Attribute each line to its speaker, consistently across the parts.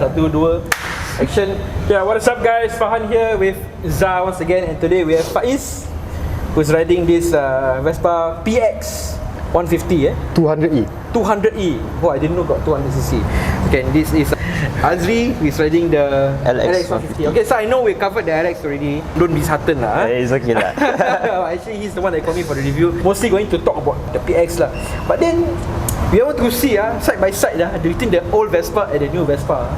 Speaker 1: Satu, dua, action. Yeah, what is up guys? Fahan here with Zah once again, and today we have Faiz, who's riding this Vespa PX 150
Speaker 2: 200E.
Speaker 1: 200E. Oh, I didn't know got 200cc. Okay, and this is Azri, who is riding the
Speaker 3: LX
Speaker 1: 150. Okay, so I know we covered the LX already. Don't be disheartened lah.
Speaker 3: It's okay lah.
Speaker 1: Actually, he's the one that called me for the review. Mostly going to talk about the PX lah. But then we want to see side by side between the old Vespa and the new Vespa.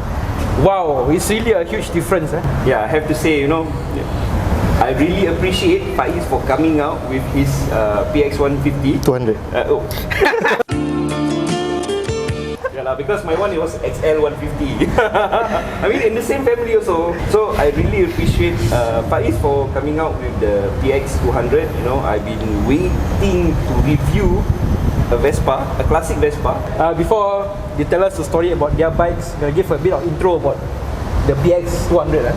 Speaker 1: Wow, it's really a huge difference.
Speaker 4: Yeah, I have to say, I really appreciate Faiz for coming out with his PX 150
Speaker 2: 200.
Speaker 4: Yeah lah, because my one it was XL 150. I mean, in the same family also. So I really appreciate Faiz for coming out with the PX 200. I've been waiting to review a Vespa, a classic Vespa.
Speaker 1: Before you tell us the story about their bikes, I'm gonna give a bit of intro about the PX 200.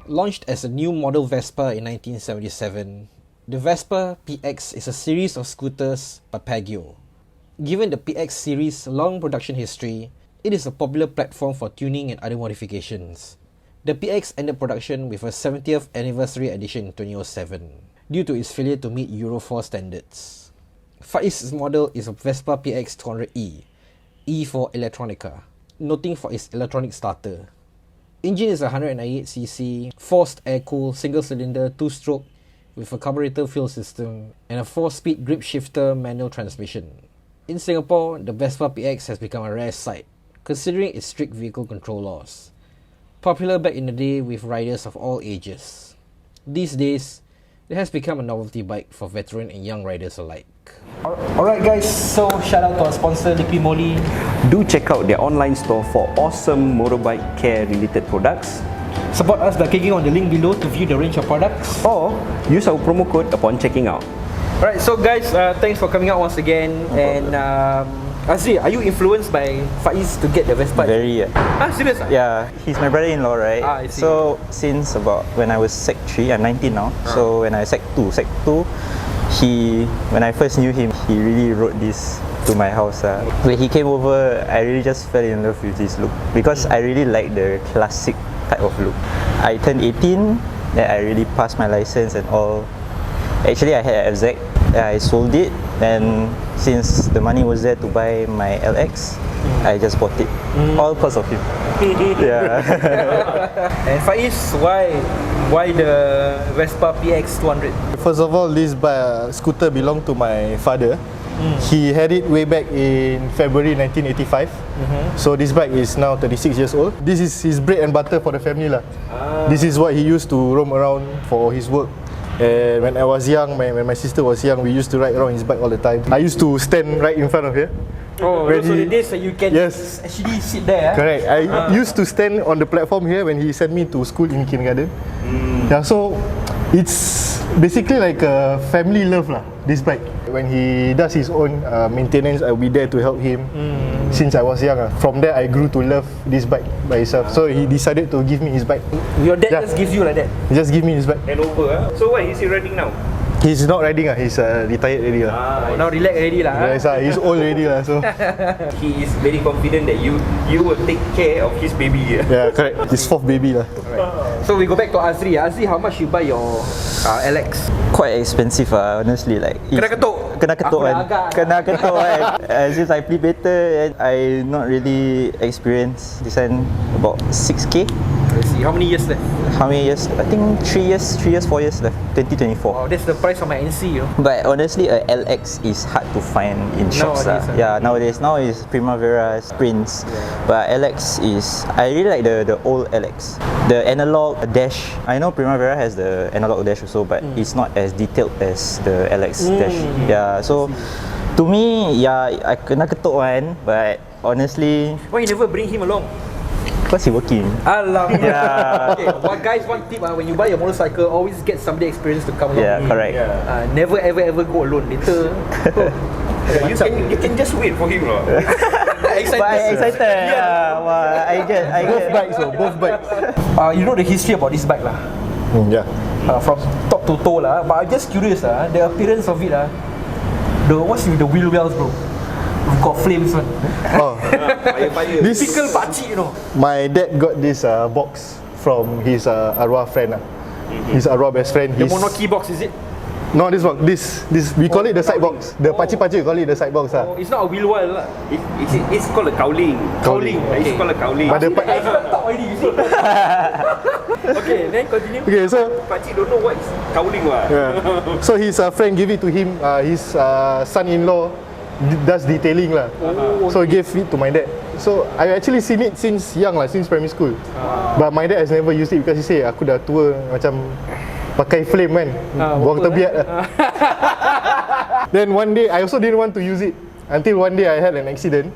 Speaker 1: Launched as a new model Vespa in 1977, the Vespa PX is a series of scooters by Pagio. Given the PX series' long production history, it is a popular platform for tuning and other modifications. The PX ended production with a 70th anniversary edition in 2007, due to its failure to meet Euro 4 standards. Faiz's model is a Vespa PX 200E, E for Electronica, noting for its electronic starter. Engine is a 198cc, forced air-cooled single-cylinder 2-stroke with a carburetor fuel system and a 4-speed grip shifter manual transmission. In Singapore, the Vespa PX has become a rare sight, considering its strict vehicle control laws. Popular back in the day with riders of all ages. These days, it has become a novelty bike for veteran and young riders alike. Alright guys, so shout out to our sponsor Liqui Moly.
Speaker 4: Do check out their online store for awesome motorbike care related products.
Speaker 1: Support us by clicking on the link below to view the range of products.
Speaker 4: Or use our promo code upon checking out.
Speaker 1: Alright, so guys, thanks for coming out once again. And Azri, are you influenced by Faiz to get the Vespa?
Speaker 3: Very.
Speaker 1: Serious?
Speaker 3: Yeah, he's my brother-in-law, right?
Speaker 1: I see.
Speaker 3: So since about when I was Sec 3, I'm 19 now. So when I Sec 2, when I first knew him, he really wrote this to my house. When he came over, I really just fell in love with this look because I really like the classic type of look. I turned 18, then I really passed my license and all. Actually, I had an FZ. I sold it, and since the money was there to buy my LX, I just bought it. All because of him. Yeah.
Speaker 1: And Faiz, why the Vespa PX 200?
Speaker 2: First of all, this scooter belonged to my father. He had it way back in February 1985. So this bike is now 36 years old. This is his bread and butter for the family lah. This is what he used to roam around for his work. And when I was young, when my sister was young, we used to ride around his bike all the time. I used to stand right in front of here.
Speaker 1: Oh, so the days that you can actually sit there.
Speaker 2: Correct. I used to stand on the platform here when he sent me to school in kindergarten. Yeah, so it's basically like a family love lah, this bike. When he does his own maintenance, I'll be there to help him since I was young. From there, I grew to love this bike by itself. So he decided to give me his bike.
Speaker 1: Your dad just gives you like that?
Speaker 2: He just give me his bike.
Speaker 4: And over. So what is he riding now?
Speaker 2: He's not riding, he's retired already.
Speaker 1: Now relax already lah.
Speaker 2: Yes, he's old already so.
Speaker 4: He is very confident that you will take care of his baby.
Speaker 2: Yeah, correct. His fourth baby lah.
Speaker 1: So we go back to Azri. Azri, how much you buy your LX?
Speaker 3: Quite expensive honestly. Like
Speaker 1: Kena ketuk
Speaker 3: Kena ketuk kan. Since I play better, I not really experienced this one about 6k.
Speaker 1: I see. How many years left?
Speaker 3: How many years? I think 3 years, 4 years left. 2024.
Speaker 1: Wow, that's the price of my NC,
Speaker 3: But honestly, a LX is hard to find in shops. Nowadays. Now is Primavera, Sprints. But LX is, I really like the old LX. The analog dash. I know Primavera has the analog dash also, but it's not as detailed as the LX dash. Yeah, so to me, I kena ketuk one, but honestly,
Speaker 1: why you never bring him along?
Speaker 3: Because he working.
Speaker 1: Alamak.
Speaker 3: Yeah.
Speaker 1: Okay, guys, one tip, when you buy a motorcycle, always get somebody experienced to come along.
Speaker 3: Yeah, correct.
Speaker 1: Never ever go alone. Later,
Speaker 4: you can just wait for him lah.
Speaker 1: excited.
Speaker 3: But I excited. Yeah. Wow, I get.
Speaker 2: Both bikes.
Speaker 1: You know the history about this bike lah.
Speaker 2: Yeah.
Speaker 1: From top to toe lah. But I'm just curious the appearance of it what's with the wheel wells, bro? We've got flames one.
Speaker 2: Oh,
Speaker 4: Fire.
Speaker 2: this
Speaker 1: Typical pakcik, you know.
Speaker 2: my dad got this box from his arwah friend. His arwah best friend.
Speaker 1: The Monoki box, is it?
Speaker 2: No, this box. This we call it the side box. The pakcik call it the side box.
Speaker 1: Oh, it's not a wheel well lah.
Speaker 4: It's called a cowling.
Speaker 2: Cowling.
Speaker 4: It's called a cowling.
Speaker 2: But the
Speaker 1: Talk already, you see. Okay, then continue.
Speaker 2: okay, so
Speaker 4: Pakcik don't know what is cowling what.
Speaker 2: yeah. So his friend gave it to him. His son-in-law does detailing lah. So he gave it to my dad. So I actually seen it since young lah, since primary school. But my dad has never used it because he say aku dah tua macam pakai flame kan, buang terbiat lah. Then one day I also didn't want to use it until one day I had an accident.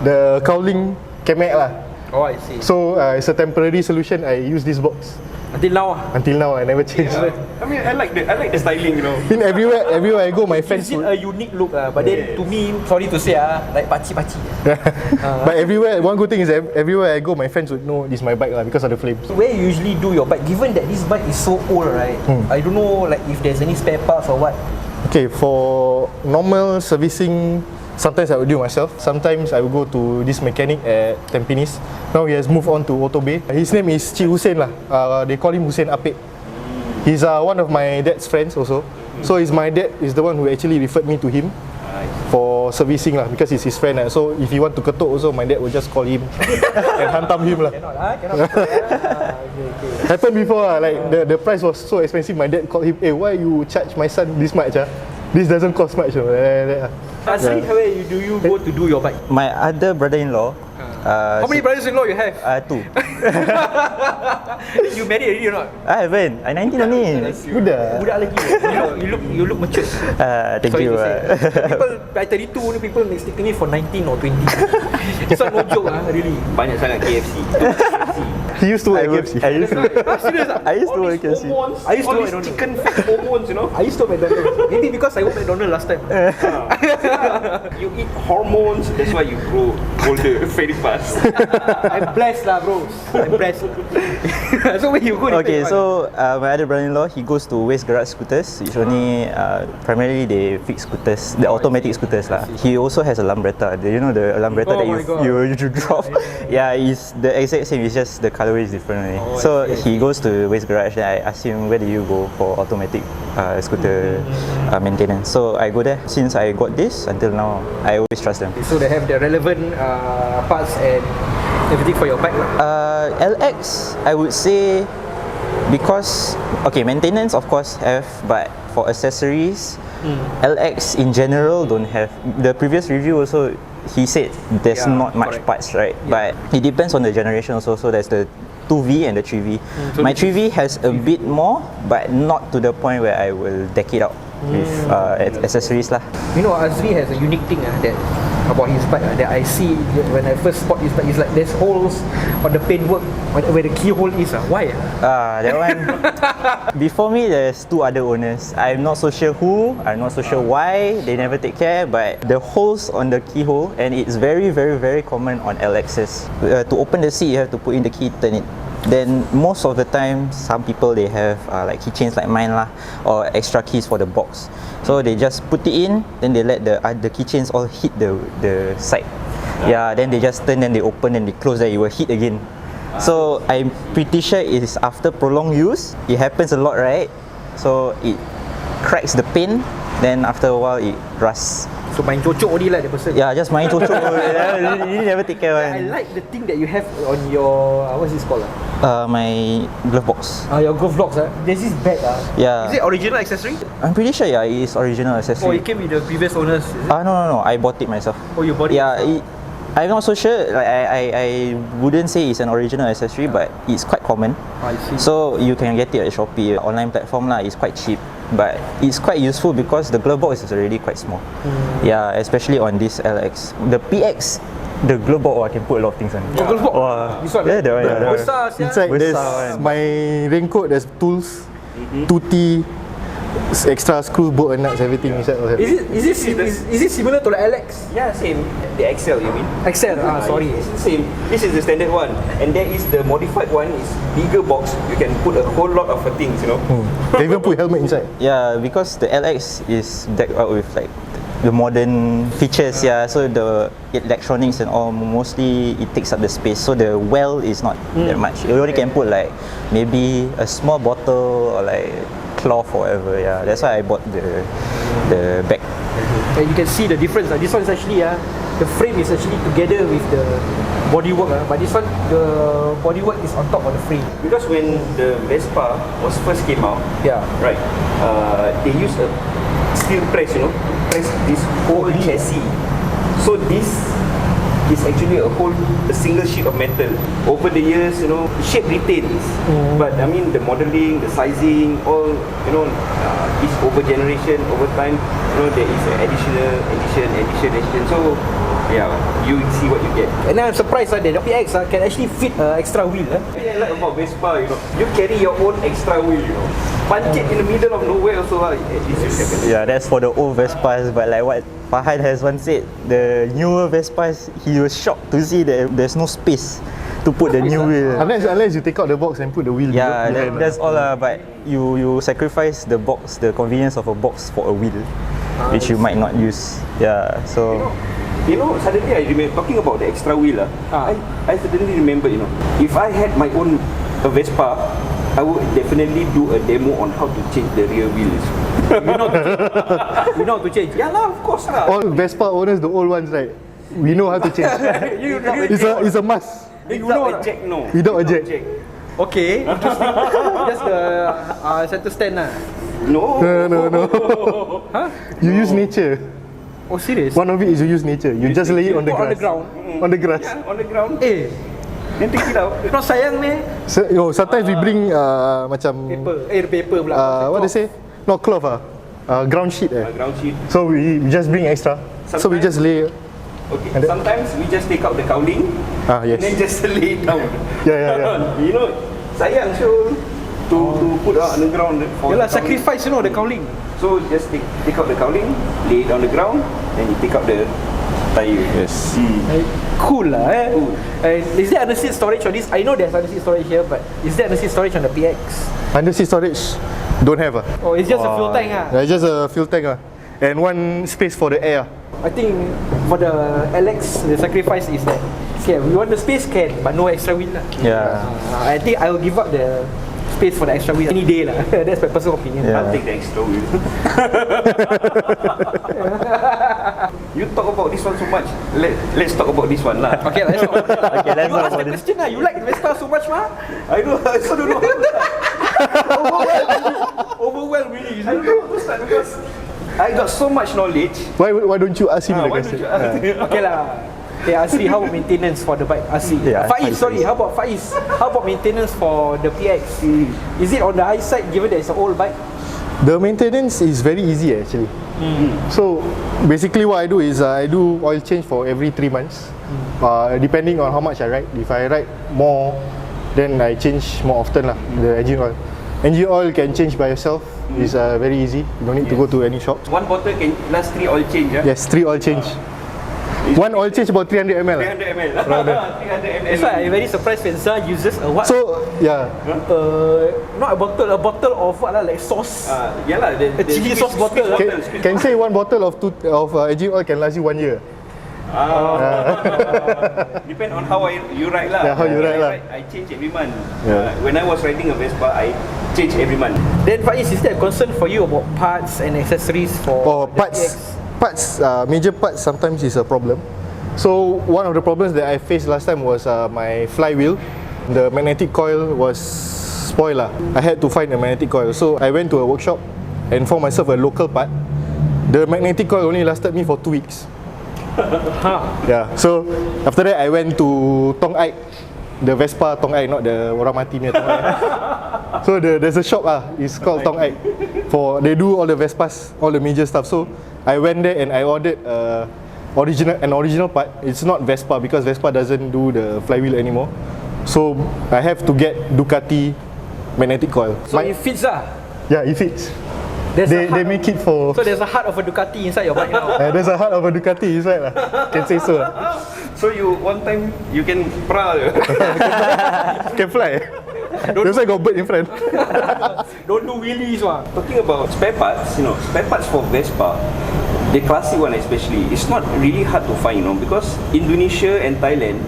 Speaker 2: The cowling kemek lah.
Speaker 1: Oh, I see.
Speaker 2: So it's a temporary solution. I use this box.
Speaker 1: Until now
Speaker 2: Until now I never changed.
Speaker 4: I mean, I like the styling, you know.
Speaker 2: In everywhere I go, my friends
Speaker 1: It's
Speaker 2: would.
Speaker 1: a unique look but then to me, sorry to say like pakcik.
Speaker 2: But everywhere, one good thing is everywhere I go, my friends would know this is my bike lah because of the flames.
Speaker 1: Where you usually do your bike? Given that this bike is so old, right? I don't know like if there's any spare parts or what.
Speaker 2: Okay, for normal servicing, sometimes I will do myself. Sometimes I will go to this mechanic at Tampines. Now he has moved on to Auto Bay. His name is Cik Hussein lah. They call him Hussein Apek. He's one of my dad's friends also. So my dad is the one who actually referred me to him for servicing lah because he's his friend lah. So if he want to ketuk also, my dad will just call him and hantam him lah.
Speaker 1: Cannot. Okay.
Speaker 2: Happened before lah, like the price was so expensive. My dad called him, why you charge my son this much This doesn't cost much.
Speaker 1: Asri, where do you go to do your bike?
Speaker 3: My other brother-in-law.
Speaker 1: How many brothers-in-law you have?
Speaker 3: 2.
Speaker 1: You married already or not?
Speaker 3: I haven't. I 19 only.
Speaker 2: Budak
Speaker 1: lagi. You look mature.
Speaker 3: Thank
Speaker 1: Sorry
Speaker 3: you.
Speaker 1: to say. People by 32 people mistaken me for 19 or 20. It's not no joke really.
Speaker 4: Banyak sangat KFC.
Speaker 2: He used to work at KFC.
Speaker 1: Serious
Speaker 3: I used to work at KFC.
Speaker 1: I used to
Speaker 4: all
Speaker 1: work
Speaker 4: these
Speaker 1: at
Speaker 4: chicken fat hormones, you know.
Speaker 1: I used to work at McDonald's. Maybe because I worked at McDonald's last time.
Speaker 4: You eat hormones, that's why you grow older very fast.
Speaker 1: I'm blessed lah, bro. I'm blessed. So when you go
Speaker 3: Okay, so my other brother-in-law, he goes to Waste Garage Scooters, which only primarily they fix scooters, the automatic scooters lah. He also has a Lambretta. You know the Lambretta that you drop? Yeah, it's the exact same. It's just the colorway is different only. So he goes to Waste Garage and I ask him, where do you go for automatic scooter maintenance? So I go there. Since I got this until now, I always trust them.
Speaker 1: So they have the relevant parts and everything for your bike lah.
Speaker 3: LX, I would say, because maintenance of course have, but for accessories, LX in general don't have. The previous review also, he said there's not much parts, right? But it depends on the generation also. So there's the 2V and the 3V.
Speaker 1: So
Speaker 3: My 3V has a bit more, but not to the point where I will deck it out with accessories lah.
Speaker 1: You know, Azri has a unique thing that about his bike that I see when I first spot his bike. It's like there's holes on the paintwork where the keyhole is. Why?
Speaker 3: That one. Before me, there's 2 other owners. I'm not so sure who. I'm not so sure why. They never take care. But the holes on the keyhole, and it's very, very, very common on LXs. To open the seat, you have to put in the key, turn it. Then most of the time, some people they have like keychains like mine lah, or extra keys for the box. So they just put it in, then they let the keychains all hit the side. Yeah, then they just turn, then they open, and they close, then it will hit again. So I'm pretty sure it is after prolonged use. It happens a lot, right? So it cracks the paint, then after a while it rusts.
Speaker 1: So main cocok only lah the person.
Speaker 3: Yeah, just main cocok. Really never take care
Speaker 1: I
Speaker 3: one.
Speaker 1: like the thing that you have on your what's this called?
Speaker 3: My glove box.
Speaker 1: Your golf vlogs. There's this bag.
Speaker 3: Yeah.
Speaker 1: Is it original accessory?
Speaker 3: I'm pretty sure, yeah, it is original
Speaker 1: Or
Speaker 3: accessory.
Speaker 1: it came with the previous owners? Is it?
Speaker 3: No, I bought it myself.
Speaker 1: Oh, you bought it?
Speaker 3: Yeah, I'm not so sure. Like I wouldn't say it's an original accessory, but it's quite common.
Speaker 1: I see.
Speaker 3: So you can get it at Shopee, online platform lah. It's quite cheap, but it's quite useful because the glove box is already quite small. Yeah, especially on this LX. The PX, the glove box, I can put a lot of things on.
Speaker 1: Your golf box?
Speaker 3: Wow.
Speaker 1: This one?
Speaker 3: Yeah, that one. Yeah, that one.
Speaker 1: Besar sia.
Speaker 2: Inside there's
Speaker 3: Besar kan.
Speaker 2: my raincoat, there's tools, tutti, extra screw, bolt and nuts, everything inside.
Speaker 5: Is it similar to the LX?
Speaker 4: Yeah, same. The XL, you mean?
Speaker 5: XL. Sorry.
Speaker 4: It's the same. This is the standard one, and there is the modified one. Is bigger box. You can put a whole lot of things. You know.
Speaker 2: They even put helmet inside.
Speaker 3: Yeah, because the LX is decked out with like the modern features, yeah. So the electronics and all, mostly it takes up the space. So the well is not that much. You only can put like maybe a small bottle or like cloth or whatever. Yeah, that's why I bought the bag.
Speaker 5: And you can see the difference. This one is actually the frame is actually together with the bodywork, but this one the bodywork is on top of the frame.
Speaker 4: Because when the Vespa was first came out,
Speaker 5: Yeah.
Speaker 4: right, they used a steel press, you know, to press this whole chassis. So this is actually a single sheet of metal. Over the years, you know, shape retains, but I mean the modeling, the sizing, all, you know, is over generation, over time, you know, there is an addition. So yeah, you see what you get.
Speaker 5: And now I'm surprised that the PX can actually fit extra wheel.
Speaker 4: What I like about Vespa, you know, you carry your own extra wheel, you know. Punch it in the middle of nowhere also, at least you have.
Speaker 3: Yeah, that's for the old Vespas. But like what Fahad has once said, the newer Vespas, he was shocked to see that there's no space to put the new wheel.
Speaker 2: Unless you take out the box and put the wheel.
Speaker 3: Yeah,
Speaker 2: behind.
Speaker 3: that's all. But you sacrifice the box, the convenience of a box for a wheel, which you might not use. Yeah, so.
Speaker 4: You know, suddenly I remember, talking about the extra wheel, I suddenly remember, you know, if I had my own Vespa, I would definitely do a demo on how to change the rear wheels.
Speaker 5: You know how to change.
Speaker 4: Yeah lah, of course lah.
Speaker 2: All Vespa owners, the old ones, right? We know how to change. It's a must.
Speaker 4: Without a jack, no.
Speaker 2: Without a jack.
Speaker 5: Okay, interesting. Just the center stand lah.
Speaker 4: No.
Speaker 2: No.
Speaker 5: Huh?
Speaker 2: You use nature.
Speaker 5: Oh, serious?
Speaker 2: One of it is you use nature. You just lay it on the
Speaker 5: put
Speaker 2: grass.
Speaker 5: on the ground.
Speaker 2: On the grass.
Speaker 4: Yeah, on the ground.
Speaker 5: Then
Speaker 4: take it out.
Speaker 5: Not sayang ni.
Speaker 2: So, sometimes we bring macam
Speaker 5: Paper pula.
Speaker 2: what they say? Not cloth ground sheet.
Speaker 4: Ground sheet.
Speaker 2: So we just bring extra. So we just lay.
Speaker 4: Okay. Sometimes we just take out the cowling.
Speaker 2: Yes.
Speaker 4: And then just lay it down.
Speaker 2: Yeah.
Speaker 4: You know, sayang sure to put out on the ground for.
Speaker 5: Yalah,
Speaker 4: the cowling.
Speaker 5: sacrifice, you know, the cowling.
Speaker 4: So just take out the cowling, lay it on the ground, then you take out the tire.
Speaker 2: Yes.
Speaker 5: Cool lah.
Speaker 4: Cool.
Speaker 5: Is there underseat storage on this? I know there's underseat storage here, but is there underseat storage on the PX?
Speaker 2: Underseat storage don't have.
Speaker 5: Oh, it's just a fuel tank ah.
Speaker 2: It's just a fuel tank and one space for the air.
Speaker 5: I think for the LX, the sacrifice is that we want the space can, but no extra wheel lah.
Speaker 3: Yeah.
Speaker 5: I think I will give up the space for the extra wheel any day lah. That's my personal opinion.
Speaker 3: Yeah.
Speaker 4: I'll take the extra wheel. You talk about this one so much. Let's talk about this one lah.
Speaker 5: Okay, let's talk.
Speaker 3: Okay, let's
Speaker 5: You
Speaker 3: talk
Speaker 5: ask
Speaker 3: about
Speaker 5: the
Speaker 3: this.
Speaker 5: question lah. You like Vespa so much, ma?
Speaker 4: I also don't know how to start.
Speaker 5: Overwhelmed really.
Speaker 4: I don't know how to start because I got so much knowledge.
Speaker 2: Why don't you ask him the
Speaker 4: Why don't
Speaker 2: question?
Speaker 4: you ask me?
Speaker 5: Okay lah. Yeah, Asri, how about maintenance for the bike? Asri.
Speaker 3: Yeah,
Speaker 5: Faiz,
Speaker 3: Faiz.
Speaker 5: sorry. How about Faiz? How about maintenance for the PX? Is it on the high side given that it's an old bike?
Speaker 2: The maintenance is very easy actually. So basically what I do is I do oil change for every 3 months. Depending on how much I ride. If I ride more, then I change more often lah, the engine oil. Engine oil can change by yourself. It's very easy. You don't need to go to any shop.
Speaker 4: One bottle can last 3 oil change.
Speaker 2: Yes, 3 oil change. One oil change about 300 ml.
Speaker 4: 300 ml. 300 ml.
Speaker 5: That's why I'm very surprised when Zah uses a what?
Speaker 2: So yeah,
Speaker 5: Not a bottle of what lah, like sauce.
Speaker 4: Yeah lah. The
Speaker 5: chili sauce bottle.
Speaker 2: can say one bottle of engine oil can last you 1 year.
Speaker 4: Depend on how you ride lah.
Speaker 2: Yeah, how you ride lah.
Speaker 4: I change every month.
Speaker 2: Yeah.
Speaker 4: When I was riding a Vespa, I change every month.
Speaker 5: Then Faiz, is there a concern for you about parts and accessories for the PX?
Speaker 2: Major parts sometimes is a problem. So one of the problems that I faced last time was my flywheel. The magnetic coil was spoiled lah. I had to find a magnetic coil. So I went to a workshop and found myself a local part. The magnetic coil only lasted me for 2 weeks. Yeah. So after that I went to Tong Ai, the Vespa Tong Ai, not the orang mati punya Tong Ai. So there's a shop it's called Tong Ai. They do all the Vespas, all the major stuff. So I went there and I ordered an original part. It's not Vespa because Vespa doesn't do the flywheel anymore. So I have to get Ducati magnetic coil.
Speaker 5: So it fits lah.
Speaker 2: Yeah, it fits. They make it for.
Speaker 5: So there's a heart of a Ducati inside your bike now.
Speaker 2: There's a heart of a Ducati inside lah. Can say so.
Speaker 4: So you one time you can prowl.
Speaker 2: Can fly. That's why got bird in front.
Speaker 5: Don't do wheelies wah.
Speaker 4: Talking about spare parts, spare parts for Vespa, the classic one especially, it's not really hard to find, because Indonesia and Thailand,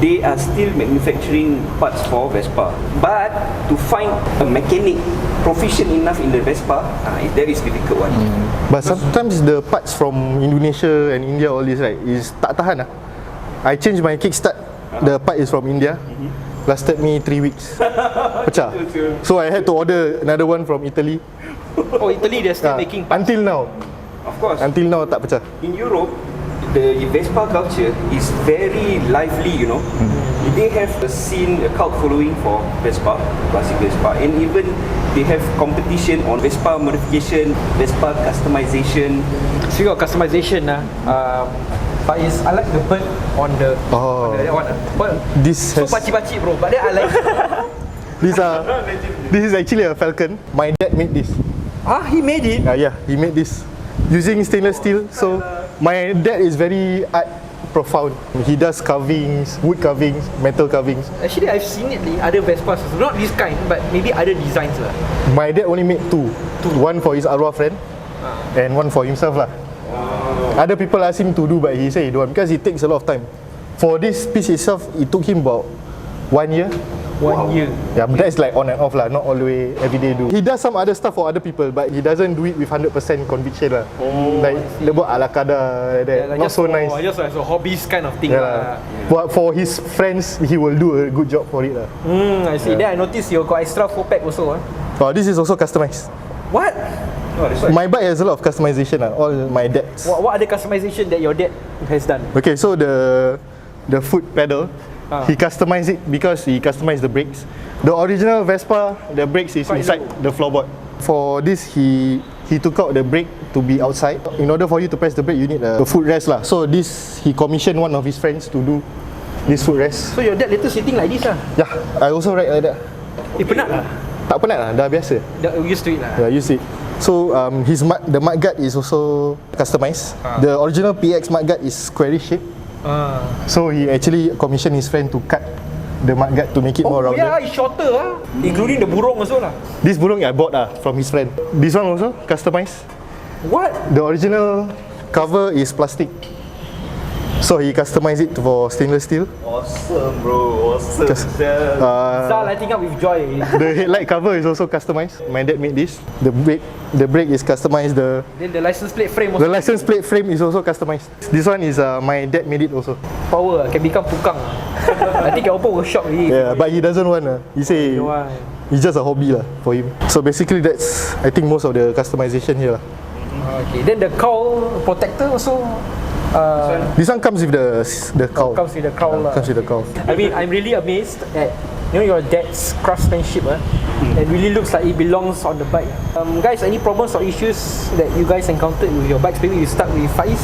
Speaker 4: they are still manufacturing parts for Vespa. But to find a mechanic proficient enough in the Vespa, that is difficult one.
Speaker 2: But sometimes the parts from Indonesia and India, all this, right, is tak tahan lah. I changed my kickstart. The part is from India. Lasted me 3 weeks. Pecah. So I had to order another one from Italy.
Speaker 5: Oh, Italy they're still making parts.
Speaker 2: Until now.
Speaker 4: Of course.
Speaker 2: Until now tak pecah.
Speaker 4: In Europe, the Vespa culture is very lively, They have a scene, a cult following for Vespa, classic Vespa, and even they have competition on Vespa modification, Vespa customization.
Speaker 5: Speaking of customization, but I like the bird on the that one. But
Speaker 2: This
Speaker 5: so
Speaker 2: has
Speaker 5: pachi-pachi bro, but then I like
Speaker 2: this is actually a Falcon. My dad made this.
Speaker 5: he made it.
Speaker 2: Yeah, he made this using stainless steel. So my dad is very art profound. He does carvings, wood carvings, metal carvings.
Speaker 5: Actually, I've seen it in other Vespas, not this kind, but maybe other designs lah.
Speaker 2: My dad only made two. One for his arwah friend and one for himself lah. Other people ask him to do, but he said he don't want because it takes a lot of time. For this piece itself, it took him about 1 year.
Speaker 5: 1 year.
Speaker 2: Yeah, but that's like on and off lah, not all the way everyday do. He does some other stuff for other people, but he doesn't do it with 100% conviction lah. Like dia buat ala kadar like that.
Speaker 5: Yeah, like
Speaker 2: Not so nice.
Speaker 5: Just as a hobbies kind of thing
Speaker 2: Yeah
Speaker 5: lah.
Speaker 2: lah. But for his friends, he will do a good job for it lah.
Speaker 5: I see. Then I noticed you got extra 4-pack also.
Speaker 2: Oh, this is also customized.
Speaker 5: What?
Speaker 2: My bike has a lot of customization lah. All my dad's.
Speaker 5: What other customization that your dad has done?
Speaker 2: Okay, so the foot pedal, he customized it because he customized the brakes. The original Vespa, the brakes is
Speaker 5: Quite
Speaker 2: inside
Speaker 5: low.
Speaker 2: the floorboard. For this, he took out the brake to be outside. In order for you to press the brake, you need a footrest lah. So this, he commissioned one of his friends to do this footrest.
Speaker 5: So your dad later sitting like this lah?
Speaker 2: Yeah, I also ride like that.
Speaker 5: Penat lah?
Speaker 2: Tak penat lah, dah biasa.
Speaker 5: Dah used to it lah.
Speaker 2: Yeah, used it. So the mudguard is also customized. The original PX mudguard is squarish shape. So he actually commissioned his friend to cut the mudguard to make it more rounded.
Speaker 5: Yeah, it's shorter including the burung also lah.
Speaker 2: This burung I bought from his friend. This one also customized.
Speaker 5: What?
Speaker 2: The original cover is plastic. So he customized it for stainless steel.
Speaker 4: Awesome, bro. Awesome.
Speaker 5: Zal lighting up with joy.
Speaker 2: The headlight cover is also customized. My dad made this. The brake is customized.
Speaker 5: Then the license plate frame also.
Speaker 2: The license plate frame is also customized. This one is my dad made it also.
Speaker 5: Power can become pukang. I think can open workshop already.
Speaker 2: Yeah, but he doesn't want. He say it's just a hobby lah for him. So basically that's I think most of the customization here lah.
Speaker 5: Okay. Then the cowl protector also.
Speaker 2: This one comes with the cowl.
Speaker 5: Comes with the cowl lah.
Speaker 2: Comes with the cowl.
Speaker 5: I mean, I'm really amazed at your dad's craftsmanship. It really looks like it belongs on the bike. Guys, any problems or issues that you guys encountered with your bikes? Maybe you start with Faiz.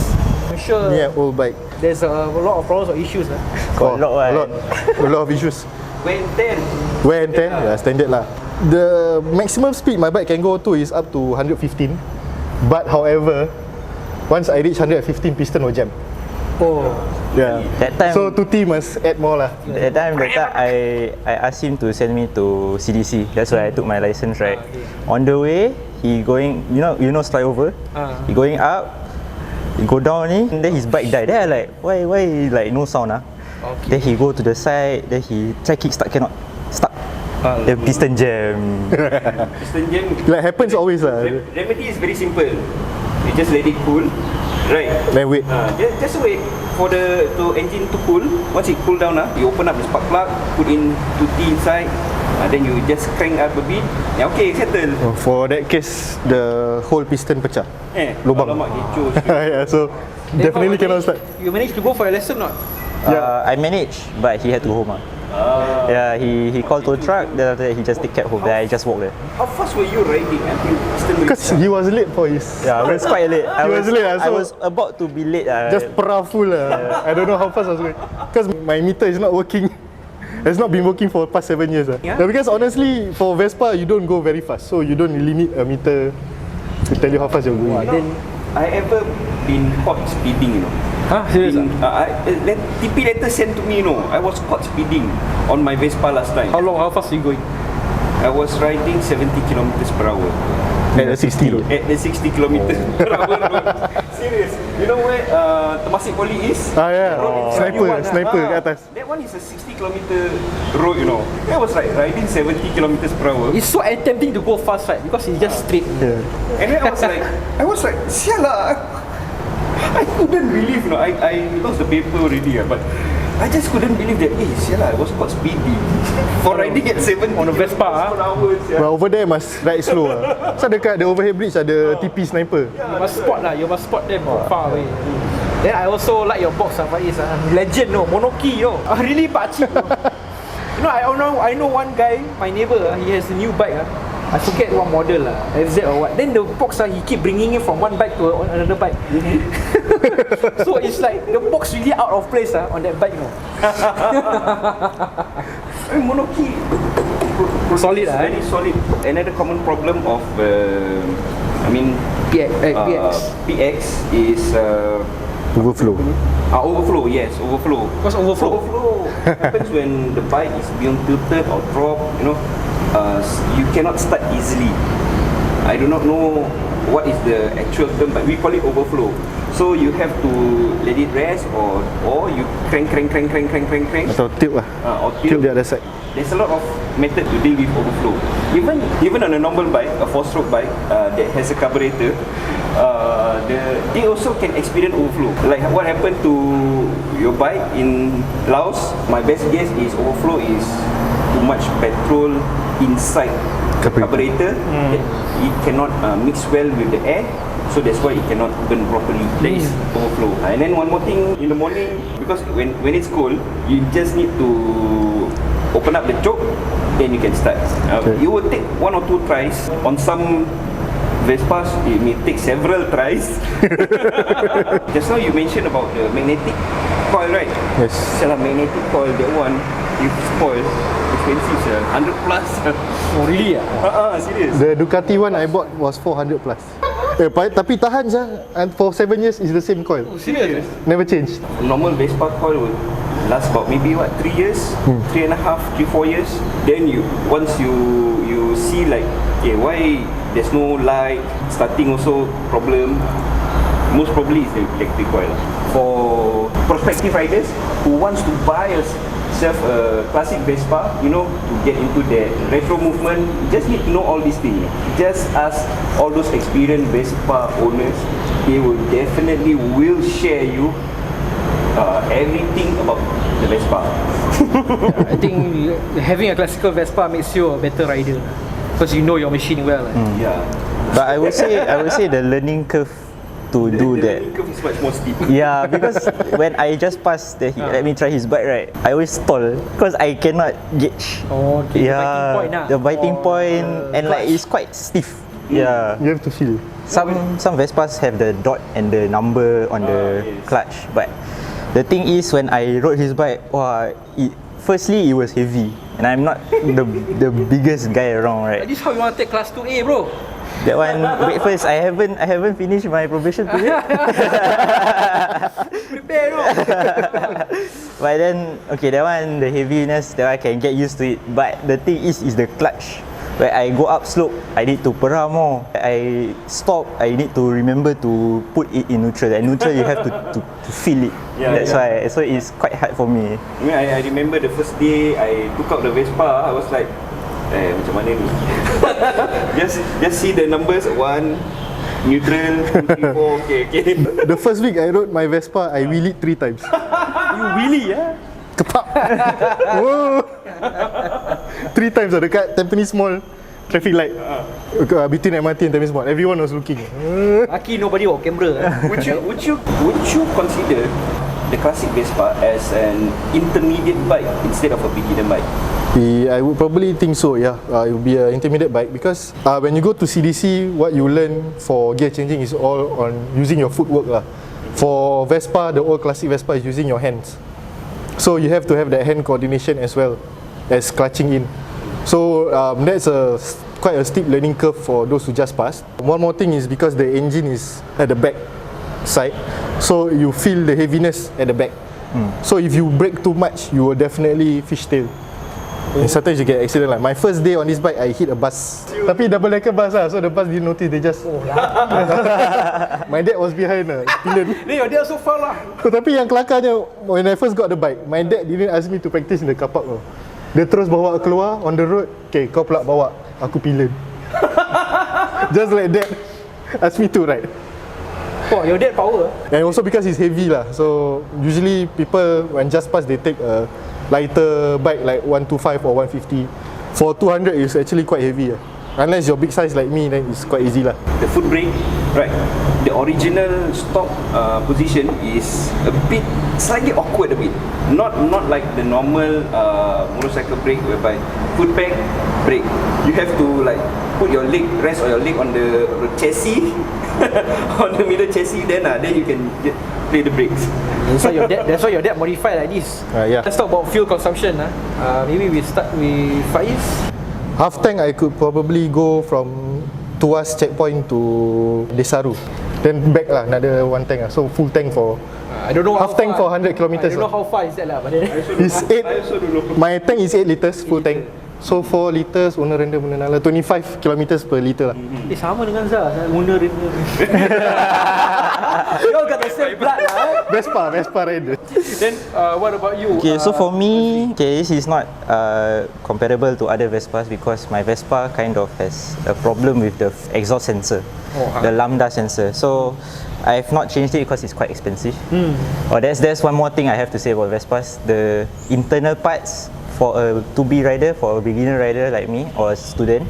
Speaker 5: I'm sure
Speaker 2: Yeah, old bike.
Speaker 5: there's a lot of problems or issues.
Speaker 3: Got a lot.
Speaker 2: A lot of issues.
Speaker 4: When 10,
Speaker 2: Wear and tear, yeah, standard lah. The maximum speed my bike can go to is up to 115. But however, once I reach 115, piston will jam.
Speaker 5: Oh,
Speaker 2: Yeah.
Speaker 3: That time,
Speaker 2: So Tuti must add more lah.
Speaker 3: that time I asked him to send me to CDC. That's why I took my license, right? On the way, he going, you know flyover. He going up, he go down ni, and then his bike died. Then I like, why like no sound
Speaker 5: okay.
Speaker 3: Then he go to the side, then he try kickstart cannot start. The piston jam.
Speaker 4: piston jam.
Speaker 2: Like happens always lah.
Speaker 4: Remedy is very simple. You just let it cool, right?
Speaker 2: Then wait.
Speaker 4: Just wait for the engine to cool. Once it cool down, you open up the spark plug, put in tutti inside, then you just crank up a bit. Yeah, okay, settle.
Speaker 2: For that case, the whole piston pecah. Lubang.
Speaker 4: Alamak, kecoh.
Speaker 2: Yeah, so
Speaker 5: Then
Speaker 2: definitely
Speaker 5: how
Speaker 2: cannot start.
Speaker 5: You managed to go for a lesson or not?
Speaker 3: I managed, but he had to go home. Yeah, he called to a truck, then after that he just take cab home. Then I just walked there.
Speaker 4: How fast were you riding until piston
Speaker 2: Because he was late for his.
Speaker 3: Yeah, I was quite late.
Speaker 2: He was late,
Speaker 3: I
Speaker 2: so-
Speaker 3: was about to be late.
Speaker 2: Just full lah. I don't know how fast I was going. Because my meter is not working. It's not been working for the past 7 years.
Speaker 5: Yeah?
Speaker 2: Because honestly, for Vespa, you don't go very fast. So you don't really need a meter to tell you how fast you're going.
Speaker 5: Then,
Speaker 4: I ever been caught speeding, you know.
Speaker 5: serious?
Speaker 4: TP later sent to me, you know. I was caught speeding on my Vespa last time.
Speaker 5: How fast are you going?
Speaker 4: I was riding 70 kilometers per hour.
Speaker 2: At a 60 road.
Speaker 4: At the 60 kilometers per hour road. Serious. You know where Temasek Poly is?
Speaker 2: Yeah. Sniper kat atas.
Speaker 4: That one is a 60 kilometer road, you know. I was like riding 70 kilometers per hour.
Speaker 5: It's so tempting to go fast, right? Because it's just straight.
Speaker 2: Yeah.
Speaker 4: And then I was like, sialah. I couldn't believe, you know. I lost the paper already, but I just couldn't believe that. Sialah, I was caught speeding for riding at 70
Speaker 5: On a Vespa,
Speaker 4: per hour.
Speaker 2: But over there must ride slow lah. So dekat the overhead bridge ada TP sniper.
Speaker 5: You must spot lah. You must spot them from far away. Then I also like your box, Faiz. Legend, no, Monoki, yo. Really pakcik. You know, I know one guy, my neighbor. He has a new bike. I forget what model lah, FZ or what. Then the box he keep bringing it from one bike to another bike. So it's like the box really out of place on that bike, you know.
Speaker 4: Monoki
Speaker 5: Solid lah.
Speaker 4: very solid. Another common problem of PX is
Speaker 2: Overflow.
Speaker 4: overflow. Yes, overflow.
Speaker 5: What's overflow?
Speaker 4: Overflow happens when the bike is being tilted or dropped. You know, you cannot start easily. I do not know what is the actual term, but we call it overflow. So you have to let it rest, or you crank.
Speaker 2: Atau tilt lah.
Speaker 4: Or
Speaker 2: Tilt the other side.
Speaker 4: There's a lot of method to deal with overflow. Even on a normal bike, a 4-stroke bike that has a carburetor, they also can experience overflow. Like what happened to your bike in Laos, my best guess is overflow is too much petrol inside the carburetor. That it cannot mix well with the air. So that's why it cannot burn properly. That is overflow. And then one more thing, in the morning, because when it's cold, you just need to open up the choke, then you can start. You will take 1 or 2 tries. On some Vespas, it may take several tries. Just now you mentioned about the magnetic coil, right?
Speaker 2: Yes.
Speaker 4: Salah magnetic coil, that one, if spoil, expensive, 100 plus.
Speaker 5: Oh really?
Speaker 4: Serious.
Speaker 2: The Ducati one I bought was 400 plus. Tapi tahan sah. And for 7 years is the same coil.
Speaker 5: Serious?
Speaker 2: Never changed.
Speaker 4: Normal Vespa coil will last about maybe 3 years, 3.5, 3-4 years. Then once you see like, why there's no light, starting also problem. Most probably is the electric coil. For prospective riders who wants to buy yourself a classic Vespa, to get into the retro movement, you just need to know all these things. Just ask all those experienced Vespa owners. They will definitely will share you everything about the Vespa.
Speaker 5: I think having a classical Vespa makes you a better rider because you know your machine well.
Speaker 4: Yeah.
Speaker 3: But I would say the learning curve to do
Speaker 4: The
Speaker 3: that.
Speaker 4: learning curve is much more steep.
Speaker 3: Yeah, because when I just passed that he let me try his bike, right, I always stall because I cannot gauge.
Speaker 5: Oh, okay.
Speaker 3: Yeah, the biting point and like it's quite stiff. Yeah.
Speaker 2: You have to feel.
Speaker 3: Some Vespas have the dot and the number on the clutch, but the thing is when I rode his bike, firstly it was heavy and I'm not the biggest guy around, right?
Speaker 5: This is how you want to take class 2A, bro.
Speaker 3: That one, wait first, I haven't finished my probation period.
Speaker 5: Prepare, bro.
Speaker 3: But then, okay, that one, the heaviness, that one I can get used to it. But the thing is the clutch. When I go up slope, I need to peram more. I stop, I need to remember to put it in neutral. And neutral, you have to feel it. That's why, so it's quite hard for me.
Speaker 4: I mean, I remember the first day I took out the Vespa, I was like, macam mana ni? just see the numbers, 1, neutral, 2, 3, 4, okay.
Speaker 2: The first week I rode my Vespa, I wheelied 3 times.
Speaker 5: You really,
Speaker 2: Kepak. Whoa. 3 times dekat Tampines Mall traffic light. Between MRT and Tampines Mall, everyone was looking.
Speaker 5: Lucky nobody got camera.
Speaker 4: Would you consider the classic Vespa as an intermediate bike instead of a beginner bike?
Speaker 2: I would probably think so, yeah. It would be an intermediate bike because when you go to CDC, what you learn for gear changing is all on using your footwork lah. For Vespa, the old classic Vespa is using your hands. So you have to have that hand coordination as well as clutching in. So that's quite a steep learning curve for those who just passed. One more thing is because the engine is at the back side, so you feel the heaviness at the back. So if you brake too much, you will definitely fishtail. And sometimes you get accident. Like my first day on this bike, I hit a bus. Tapi double decker bus lah, so the bus didn't notice. They just my dad was behind pillion.
Speaker 5: Then your dad so far lah.
Speaker 2: Tapi yang kelakarnya, when I first got the bike, my dad didn't ask me to practice in the car park. Dia terus bawa keluar on the road. Okay, kau pula bawa, aku pillion. Just like that, ask me to ride.
Speaker 5: Oh, your dad power.
Speaker 2: And also because it's heavy lah, so usually people when just pass they take a lighter bike like 125 or 150. For 200 it's actually quite heavy. Unless you're big size like me, then it's quite easy lah.
Speaker 4: The foot brake, right? The original stock position is a bit slightly awkward a bit. Not like the normal motorcycle brake whereby foot peg, brake. You have to like put your leg, rest on your leg on the chassis, on the middle chassis. Then you can play the brakes.
Speaker 5: That's why your dad modified like this.
Speaker 2: Yeah.
Speaker 5: Let's talk about fuel consumption. Maybe we start with Faiz.
Speaker 2: Half tank I could probably go from Tuas checkpoint to Desaru, then back lah another one tank lah. So full tank for
Speaker 5: I don't know
Speaker 2: half tank for 100 kilometers.
Speaker 5: I don't know how far is that lah, but then
Speaker 2: It's 8. My tank is 8 liters full tank. So 4 liters owner render benda nala 25 kilometers per liter lah.
Speaker 5: sama dengan Zah, owner render. You all got the same blood lah.
Speaker 2: Vespa rider.
Speaker 5: Then what about you?
Speaker 3: Okay, so for me, this is not comparable to other Vespas because my Vespa kind of has a problem with the exhaust sensor, the lambda sensor. So I've not changed it because it's quite expensive. Or there's one more thing I have to say about Vespas: the internal parts for a 2B rider, for a beginner rider like me or a student,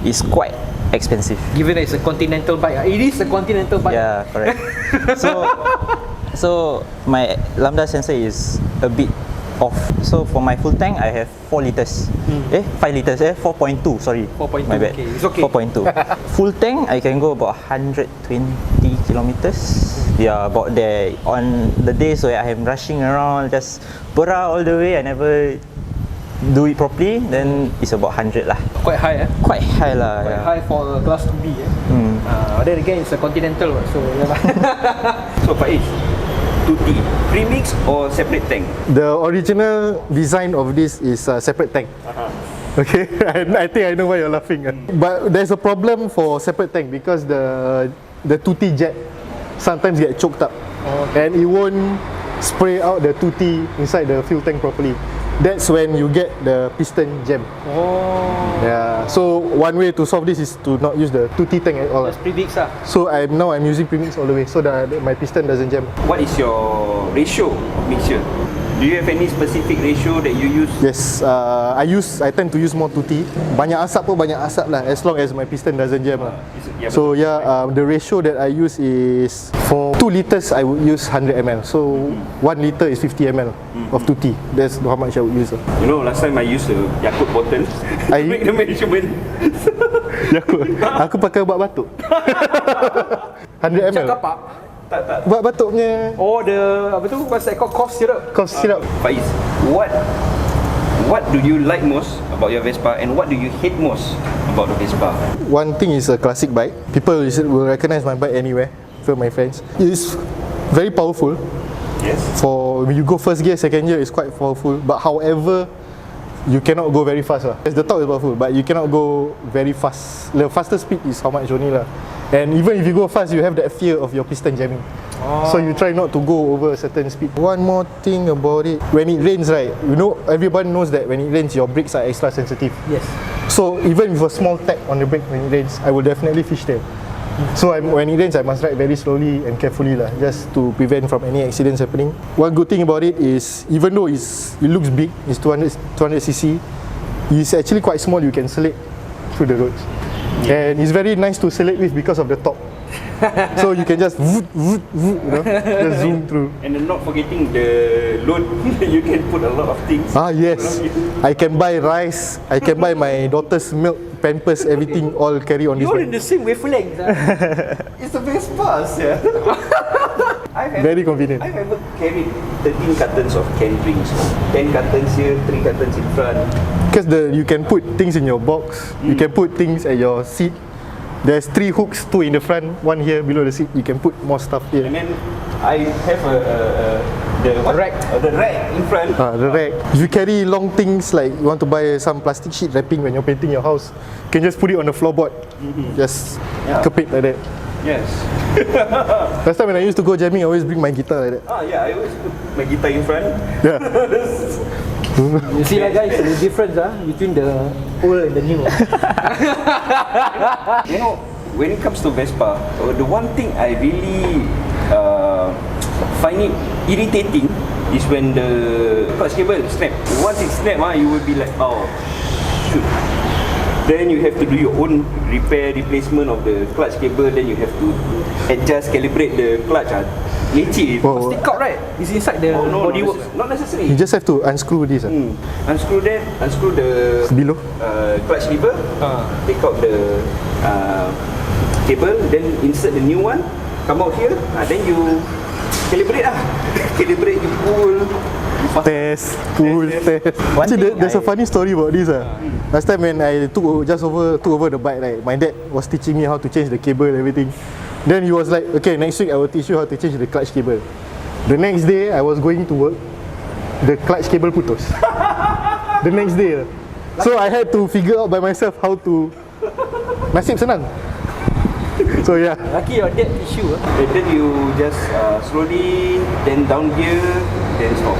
Speaker 3: is quite expensive.
Speaker 5: Given that it's a continental bike, it is a continental bike.
Speaker 3: Yeah, correct. So my lambda sensor is a bit off. So for my full tank, I have 4 liters. 5 liters. 4.2. Sorry.
Speaker 5: 4.2.
Speaker 3: My bad.
Speaker 5: Okay, it's okay.
Speaker 3: 4.2. Full tank, I can go about 120 kilometers. Yeah, about there. On the days where I am rushing around, just pura all the way, I never do it properly, then it's about 100 lah.
Speaker 5: Quite high,
Speaker 3: Quite high lah.
Speaker 5: Quite
Speaker 3: Yeah.
Speaker 5: high for a class 2B. Then again, it's a continental, so yeah.
Speaker 4: So Faiz, 2T, premix or separate tank?
Speaker 2: The original design of this is a separate tank. Okay, I think I know why you're laughing. But there's a problem for separate tank because the 2T jet sometimes get choked up, and it won't spray out the 2T inside the fuel tank properly. That's when you get the piston jam. Yeah. So one way to solve this is to not use the 2T tank at all.
Speaker 5: That's premix lah.
Speaker 2: So I'm using premix all the way so that my piston doesn't jam.
Speaker 4: What is your ratio of mixture? Do you have any specific ratio that you use?
Speaker 2: Yes, I tend to use more 2T. Banyak asap pun banyak asap lah, as long as my piston doesn't jam lah. So yeah, the ratio that I use is for 2 liters I would use 100 ml. So 1 liter is 50 ml of 2T. That's how much I would use.
Speaker 4: You know, last time I used a Yakult bottle to make the measurement.
Speaker 2: Yakult. Aku pakai ubat batuk. 100 ml.
Speaker 5: Cakap pak.
Speaker 4: Tak.
Speaker 2: Ubat batuk punya
Speaker 5: Oh, the apa tu? What's that called? Cough syrup.
Speaker 2: cough syrup.
Speaker 4: Faiz, what do you like most about your Vespa and what do you hate most about the Vespa?
Speaker 2: One thing is a classic bike. People will recognize my bike anywhere. For my friends, it's very powerful.
Speaker 4: Yes.
Speaker 2: For when you go first gear, second gear is quite powerful. But however, you cannot go very fast lah. Yes, the top is powerful, but you cannot go very fast. The fastest speed is how much only lah. And even if you go fast, you have that fear of your piston jamming. So you try not to go over a certain speed. One more thing about it, when it rains, right? You know, everyone knows that when it rains, your brakes are extra sensitive.
Speaker 5: Yes.
Speaker 2: So even with a small tap on the brake when it rains, I will definitely fishtail. So when it rains, I must ride very slowly and carefully lah, just to prevent from any accidents happening. One good thing about it is, even though it looks big, it's 200cc, it's actually quite small. You can select through the roads, and it's very nice to select with because of the top. So you can just just zoom through.
Speaker 4: And then not forgetting the load, you can put a lot of things.
Speaker 2: Yes, I can buy rice, I can buy my daughter's milk, Pampers, everything all carry on this
Speaker 5: You're in
Speaker 2: bike.
Speaker 5: the same wavelength.
Speaker 4: It's a Vespa, yeah.
Speaker 2: Very convenient.
Speaker 4: I've ever carried 13 cartons of canned drinks. 10 cartons here, 3 cartons in front.
Speaker 2: because you can put things in your box, you can put things at your seat. There's 3 hooks, 2 in the front, 1 here below the seat. You can put more stuff here.
Speaker 4: And then I have the rack in front.
Speaker 2: The rack. If you carry long things like you want to buy some plastic sheet wrapping when you're painting your house, you can just put it on the floorboard. Just kepit like that.
Speaker 4: Yes.
Speaker 2: Last time when I used to go jamming, I always bring my guitar like that.
Speaker 4: Yeah, I always put my guitar in front.
Speaker 2: Yeah.
Speaker 5: You see that, guys, the difference between the old and the new.
Speaker 4: You know, when it comes to Vespa, the one thing I really find it irritating is when the clutch cable snap. Once it snap, you will be like, oh, shoot. Then you have to do your own replacement of the clutch cable. Then you have to adjust, calibrate the clutch. Leceh.
Speaker 2: Oh,
Speaker 5: Stick out, right? It's inside the bodywork.
Speaker 4: Not necessary.
Speaker 2: you just have to unscrew this.
Speaker 4: Unscrew that, unscrew the
Speaker 2: Below.
Speaker 4: clutch lever, take out the cable, then insert the new one, come out here, then you calibrate calibrate, you pull, you
Speaker 2: Test, pull, test. Actually, there's a funny story about this. Last time when I took over the bike, right, my dad was teaching me how to change the cable and everything. Then he was like, okay, next week I will teach you how to change the clutch cable. The next day I was going to work, the clutch cable putus. The next day. So I had to figure out by myself how to. Nasib senang. So yeah.
Speaker 5: Lucky your dad teach you.
Speaker 4: And then you just slowly, then down gear, then stop.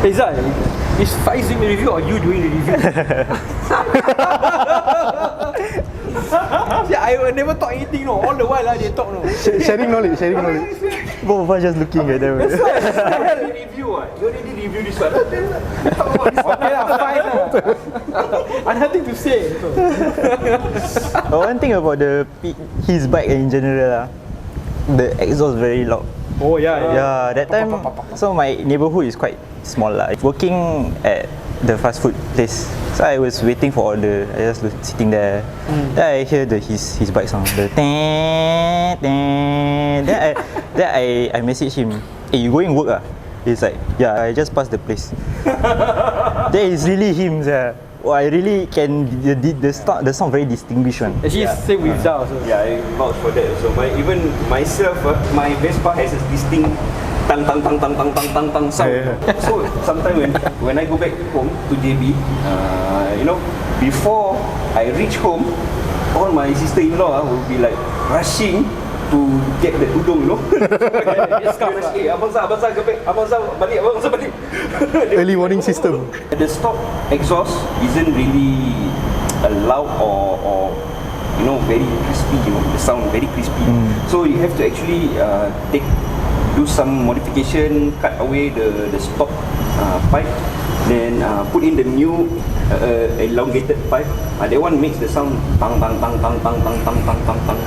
Speaker 5: Izzat, is Faiz doing the review or you doing the review? Yeah, I never talk anything, no. All the while they talk, no.
Speaker 2: Sharing knowledge.
Speaker 3: Both of us just looking at them.
Speaker 4: You already review this one.
Speaker 5: Okay lah, fine lah. I have nothing to say.
Speaker 3: One thing about his bike in general, the exhaust very loud.
Speaker 5: Oh yeah.
Speaker 3: Yeah, that time, so my neighborhood is quite small lah. Working at the fast food place, so I was waiting for order. I just sitting there. Then I hear his bike sound, the ten ten. Then I message him, hey, you going work ah? He's like, yeah, I just passed the place. That is really him, sir. Oh, I really can the sound very distinguished one.
Speaker 5: Actually, same with Zah also.
Speaker 4: Yeah, I vouch for that. So even myself, my Vespa has a distinct tang tang tang tang tang tang tang tang sound. So sometimes when I go back home to JB, before I reach home, all my sister-in-law will be like rushing to get the tudung, Abang Zah go back, Abang Zah balik.
Speaker 2: Early warning system.
Speaker 4: The stock exhaust isn't really loud or very crispy, the sound very crispy. So you have to actually do some modification, cut away the stock pipe, then put in the new elongated pipe. That one makes the sound bang bang bang bang bang bang bang bang bang bang.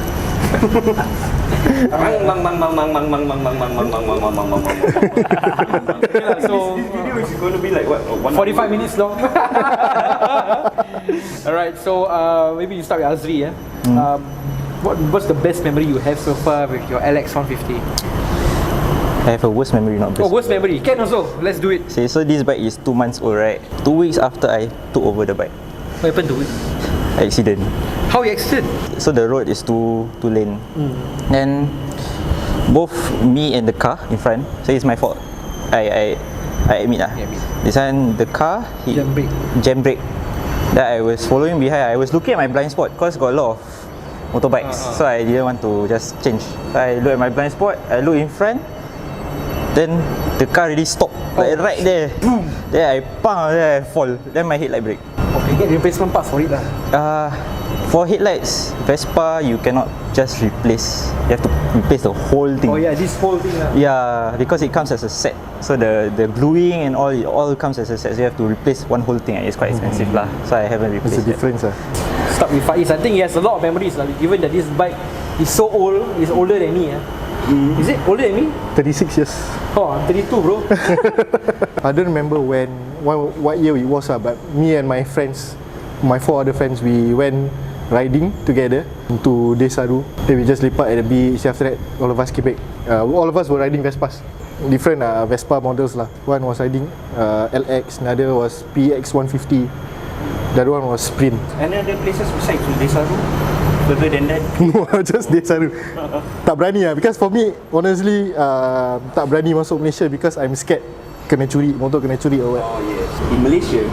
Speaker 5: So
Speaker 4: this video is going to be like what?
Speaker 5: 45 minutes long. Alright, so maybe you start with Azri. What's the best memory you have so far with your LX 150?
Speaker 3: I have a worst memory, not best.
Speaker 5: Oh, worst memory. Can also. Let's do it.
Speaker 3: So this bike is 2 months old, right? 2 weeks after I took over the bike,
Speaker 5: What happened to it?
Speaker 3: accident.
Speaker 5: How you accident?
Speaker 3: So the road is two lane. Then both me and the car in front. So it's my fault. I admit lah. This one, the car jam brake. Then I was following behind. I was looking at my blind spot because got a lot of motorbikes. So I didn't want to just change. So I look at my blind spot. I look in front. Then the car really stopped, like right there. Boom. Then I then I fall. Then my headlight break.
Speaker 5: Okay, get replacement parts for it lah.
Speaker 3: For headlights, Vespa you cannot just replace. You have to replace the whole thing.
Speaker 5: Oh yeah, this whole thing lah.
Speaker 3: Yeah, because it comes as a set. So the gluing and all, it all comes as a set. So you have to replace one whole thing, and it's quite expensive lah. So I haven't replaced
Speaker 2: There's a
Speaker 3: it.
Speaker 2: difference.
Speaker 5: Start with Faiz. I think he has a lot of memories lah. Given that this bike is so old, it's older than me. Is it older than me?
Speaker 2: 36 years.
Speaker 5: Oh, I'm 32, bro.
Speaker 2: I don't remember what year it was, but me and my friends, my 4 other friends, we went riding together to Desaru. Then we just lepak at the beach. After that, all of us came back. All of us were riding Vespas. different Vespa models lah. One was riding LX, another was PX 150. The other one was Sprint.
Speaker 4: And other places besides Desaru? Further than that?
Speaker 2: No, just Desaru. Tak berani lah, because for me, honestly, tak berani masuk Malaysia because I'm scared kena curi, motor kena curi or what.
Speaker 4: Oh yes. In Malaysia,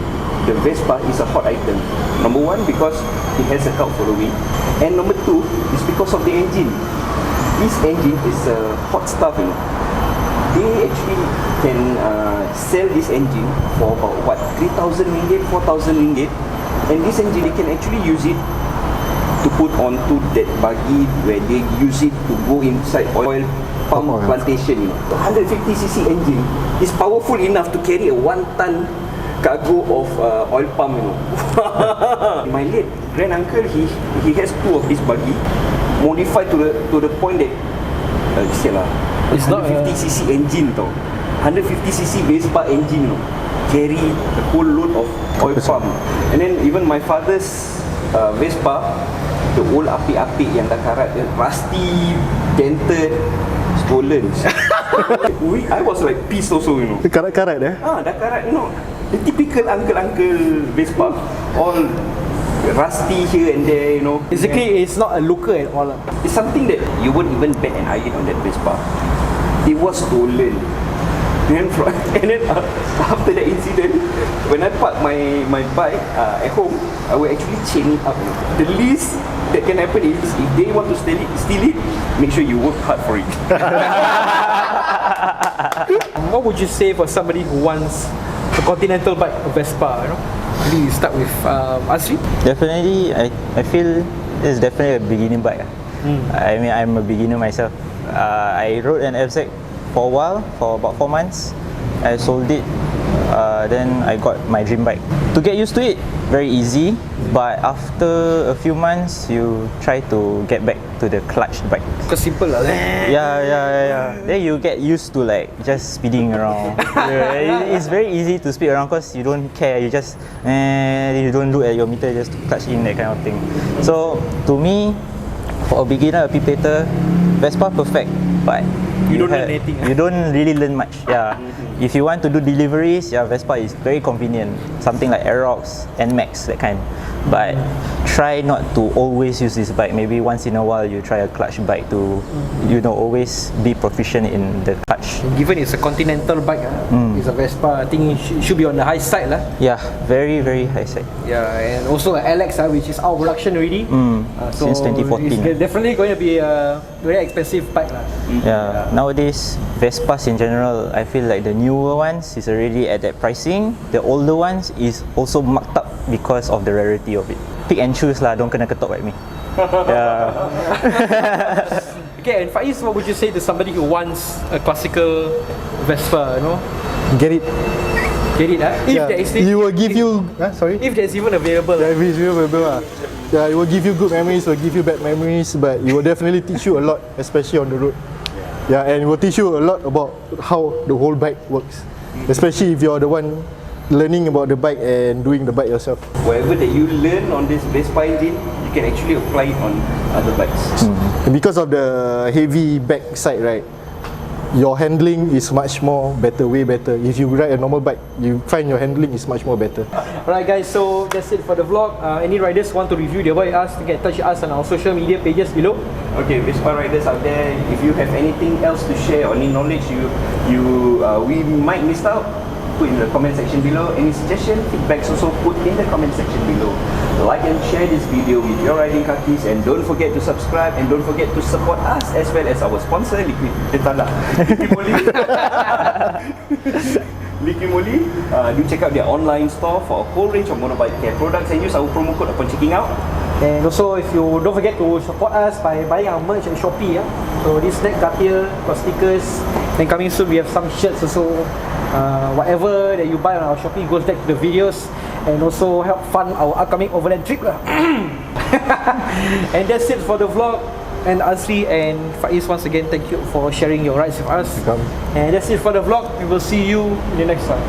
Speaker 4: the Vespa is a hot item. Number one, because it has a cult following. And number two, is because of the engine. This engine is hot stuff, you know. They actually can sell this engine for about what, 3,000 ringgit, 4,000 ringgit. And this engine, they can actually use it to put onto that buggy where they use it to go inside oil palm plantation, you know. The 150cc engine is powerful enough to carry a 1-ton cargo of oil palm, you know. My late grand uncle, he has 2 of his buggy modified to the point that it's not 150cc engine tau. 150cc Vespa engine, you know, carry the whole load of oil palm. And then even my father's Vespa, the old api-api yang dah karat, rusty, dented, stolen. I was like pissed also, you know.
Speaker 2: Karat-karat
Speaker 4: Dah karat, you know. The typical uncle Vespa, all rusty here and there, you know.
Speaker 5: Basically, it's not a looker at all.
Speaker 4: It's something that you won't even bet an eyelid on that Vespa. It was stolen. And then after that incident, when I park my bike at home, I will actually chain it up. The least that can happen is if they want to steal it, make sure you work hard for it.
Speaker 5: What would you say for somebody who wants a Continental bike, a Vespa, you know? Maybe you start with Asri?
Speaker 3: Definitely, I feel it's definitely a beginner bike. I mean, I'm a beginner myself. I rode an FZ for a while, for about 4 months. I sold it, then I got my dream bike. To get used to it, very easy, but after a few months, you try to get back to the clutch bike.
Speaker 5: Because simple lah.
Speaker 3: Yeah. Then you get used to like just speeding around. It's very easy to speed around because you don't care. You just you don't look at your meter, just clutch in, that kind of thing. So to me, for a beginner, a P-plater, Vespa perfect, but
Speaker 5: You don't learn anything.
Speaker 3: You don't really learn much. Yeah. If you want to do deliveries, Vespa is very convenient. Something like Aerox, NMAX, that kind. But try not to always use this bike. Maybe once in a while you try a clutch bike to, always be proficient in the clutch.
Speaker 5: Given it's a Continental bike, it's a Vespa, I think it should be on the high side lah.
Speaker 3: Yeah, very, very high side.
Speaker 5: Yeah, and also LX, which is out of production already. So
Speaker 3: Since 2014.
Speaker 5: It's definitely going to be a very expensive bike lah.
Speaker 3: Yeah. Nowadays, Vespas in general, I feel like the newer ones is already at that pricing. The older ones is also marked up because of the rarity of it. Pick and choose lah, don't kena ketok like me. Yeah.
Speaker 5: Okay, and Faiz, what would you say to somebody who wants a classical Vespa, you know?
Speaker 2: Get it.
Speaker 5: Get it, If there is
Speaker 2: It will give you, sorry?
Speaker 5: if there's even available.
Speaker 2: Yeah, if it's available yeah, it will give you good memories, will give you bad memories, but it will definitely teach you a lot, especially on the road. Yeah, and it will teach you a lot about how the whole bike works, especially if you're the one learning about the bike and doing the bike yourself.
Speaker 4: Whatever that you learn on this Vespa engine, you can actually apply it on other bikes.
Speaker 2: And because of the heavy back side, right, your handling is much more better, way better. If you ride a normal bike, you find your handling is much more better.
Speaker 5: Alright guys, so that's it for the vlog. Any riders want to review their bike, get in touch with us on our social media pages below.
Speaker 4: Okay, Vespa riders out there, if you have anything else to share or any knowledge we might miss out, put in the comment section below. Any suggestion, feedbacks also put in the comment section below. Like and share this video with your riding kakis, and don't forget to subscribe, and don't forget to support us as well as our sponsor Liqui Moly. Do check out their online store for a whole range of motorbike care products and use our promo code upon checking out.
Speaker 5: And also, if you don't forget to support us by buying our merch at Shopee. So this neck Cartier, got stickers. Then coming soon, we have some shirts also. Whatever that you buy on our Shopee goes back to the videos and also help fund our upcoming overland trip. And that's it for the vlog. And Asri and Faiz, once again, thank you for sharing your rides with us.
Speaker 2: Welcome.
Speaker 5: And that's it for the vlog. We will see you in the next one.